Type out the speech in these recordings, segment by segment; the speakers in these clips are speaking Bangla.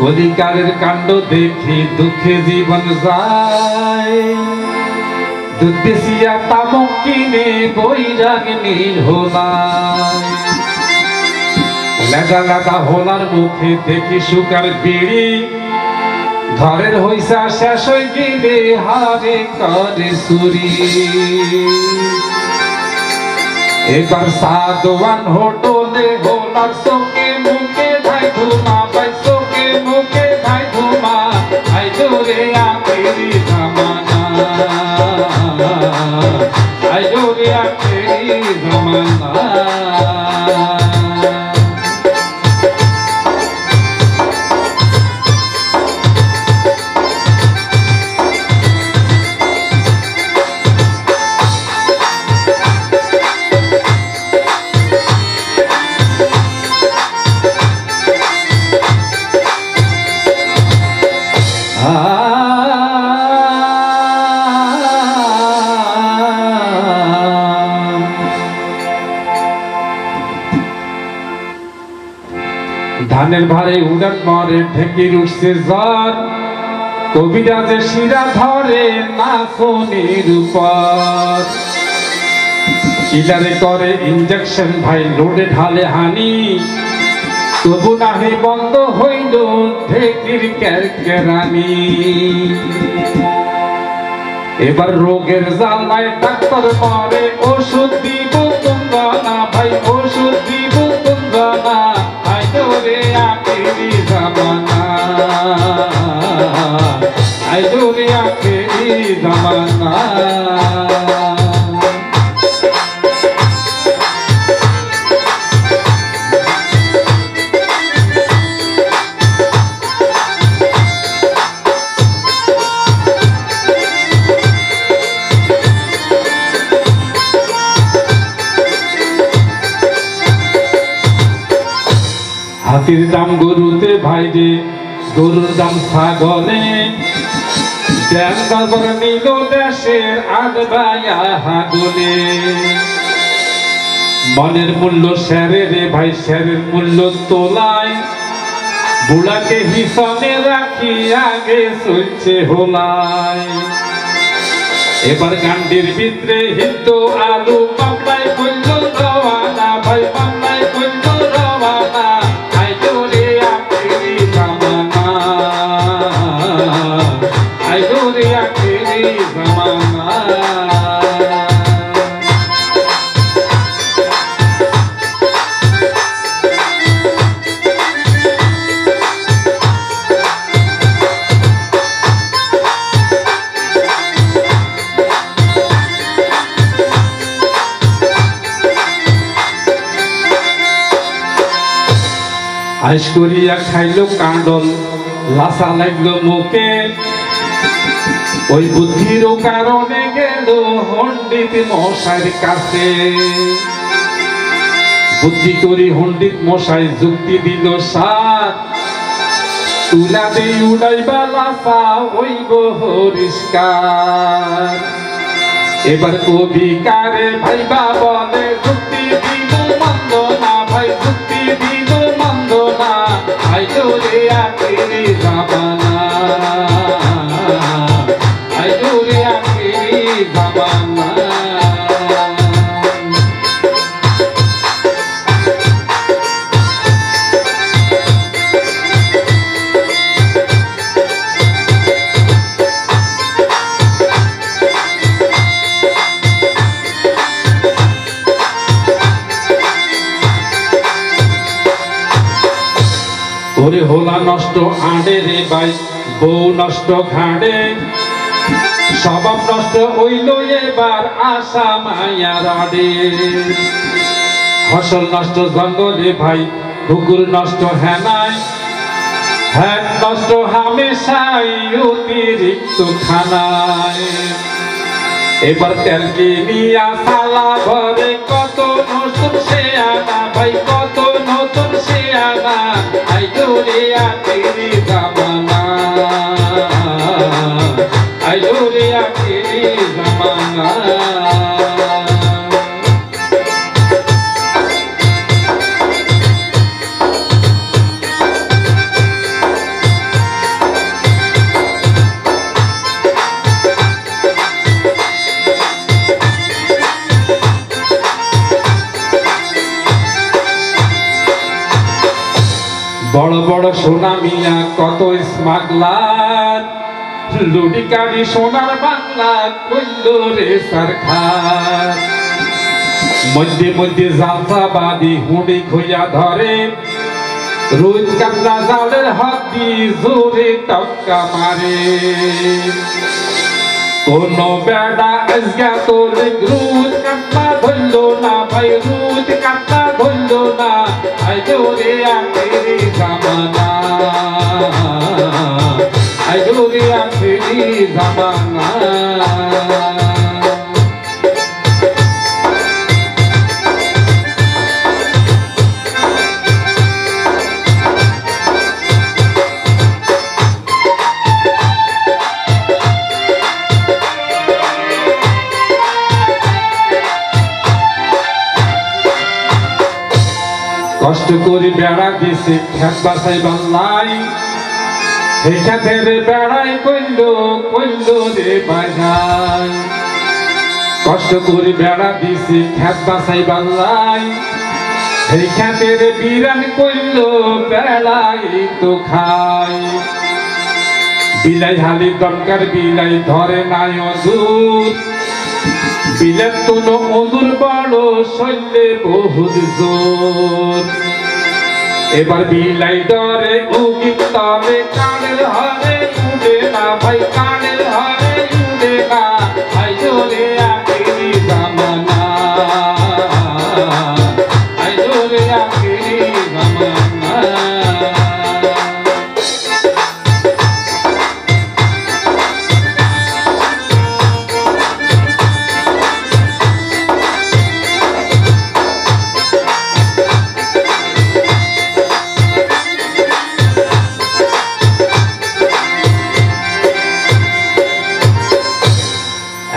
কলিকালের কাণ্ড দেখি দুঃখে জীবন যায়, দুধ বেশিয়া তামক কিনে বৈরাগ নীল হোলায়। লেদা লেদা হোলার মুখে দেখি সুকার বিড়ি, ঘরের হইসা শেষ হয়ে গেলে হারে করে চুরি। এবার সাদওয়ান হোটেলে হোলার চোখে মুখে ধাই ধুমা, ভাই চোখে মুখে ধাই ধুমা, আই জোরে আখেরি জামানা, আই জোরে আখেরি জামানা। ধানের ভারে উড়ান মারে ঢেকির উঠছে জ্বর, কবিরাজে শিরা ধরে নাচনির উপর। কিলারে করে ইঞ্জেকশন ভাই লোডে ঢালে হানি, তবু নাহি বন্ধ হইল ঢেকির ক্যারকেরানি। এবার রোগের জ্বালায় ডাক্তার মরে ওষুধ দিব কুঞ্জনা, ভাই ওষুধ দিব কুঞ্জনা, আই জোরে আখেরি জামানা, আই জোরে আখেরি জামানা। হাতির দাম গরুতে ভাইরে, গরুর দাম ছাগলে, দেন দরবার নিল দেশের আদবায়া হাগলে। মনের মূল্য শেরে রে ভাই, শেরের মূল্য তোলায়, বুড়াকে হিসনে রাখি আগে চলছে হোলায়। এবার গান্ডির ভিতরে হিন্দু আলু পাপড়ায় কইল রওয়ানা, ভাই পাপড়ায় কইল রওয়ানা, আই জোরে আখেরি জামানা, আই জোরে আখেরি জামানা। আইস করিয়া খাইলো কাঁডল, লাসা লাগলো মুখে, ওই বুদ্ধির কারণে গেল হন্ডিত মশাইর কাছে। বুদ্ধি করি হন্ডিত মশাই যুক্তি দিল সাত, তুলা দেই উড়াইবা লাসা হইব হরিষ্কার। এবার কবি কারে ভাইবা বলে, যুক্তি দিল মন্দ না, ভাই যুক্তি দিল মন্দ না, আই জোরে আখেরি জামানা, আই জোরে আখেরি জামানা। ওরে হোলা নষ্ট আড়ে রে ভাই, বউ নষ্ট ঘাড়ে, স্বভাব নষ্ট হইল এবার আশা মায়ার আড়ে। ফসল নষ্ট জঙ্গলে ভাই, পুকুর নষ্ট হেনায়, হ্যাঁ নষ্ট হামেশাই অতিরিক্ত খানায়। এবার তেল কিনিয়া সালা ভরে, কত নতুন সে আনা, ভাই কত নতুন সে আনা, আই জোরে আখেরি জামানা। সোনা মিয়া কত স্মাগলার লুডি কাড়ি সোনার বাংলা কইল রে সরকার মধ্যে মধ্যে জালসাবাদী হুঁড়ি খুইয়া ধরে রোজ কান্না জালের হাতি জোরে টক্কা মারে কোন বেড়া আজগা তোর রোজ কান্না ধরল না ভাই রোজ কান্না ধরল না আই জোরে আখেরি জামানা আই জোরে আখেরি জামানা কষ্ট করে বেড়া দিছে খেত বাসাই বাল্লাই এই খেতের বেড়াই কইল রে বাজাই কষ্ট করে বেড়া দিছে খেত বাসাই বাল্লাই এই খেতের বিরান কইল বেড়াই তো খাই বিলাই হালি দরকার বিলাই ধরে নাই অদূর বিলের তুলো মধুর বড় শৈলে বহুত জোর এবার বিলাই ডরে উগি তবে কানের হরে উড়ে না ভাই কানের হরে উড়ে না ভাই জোরে আখেরি জামানা ভাই জোরে আখেরি জামানা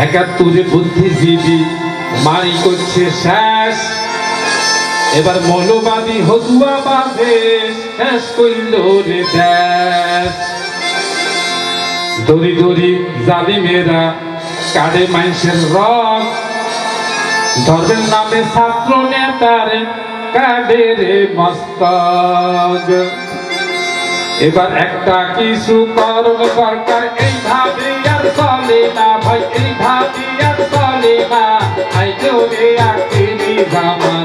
একাত্তরে বুদ্ধিজীবী মারি করছে শেষ এবার মৌলবাদী হতুয়া বাজে শেষ কইল রে দেশ দড়ি দড়ি জালিমেরা কাড়ে মানুষের রক ধর্মের নামে ছাত্র নেতার কাড়ে রে মস্তক এবার একটা কিছু করণ দরকার এইভাবে আর চলে না ভাই এইভাবে আর চলে না আই জোরে আখেরি জামানা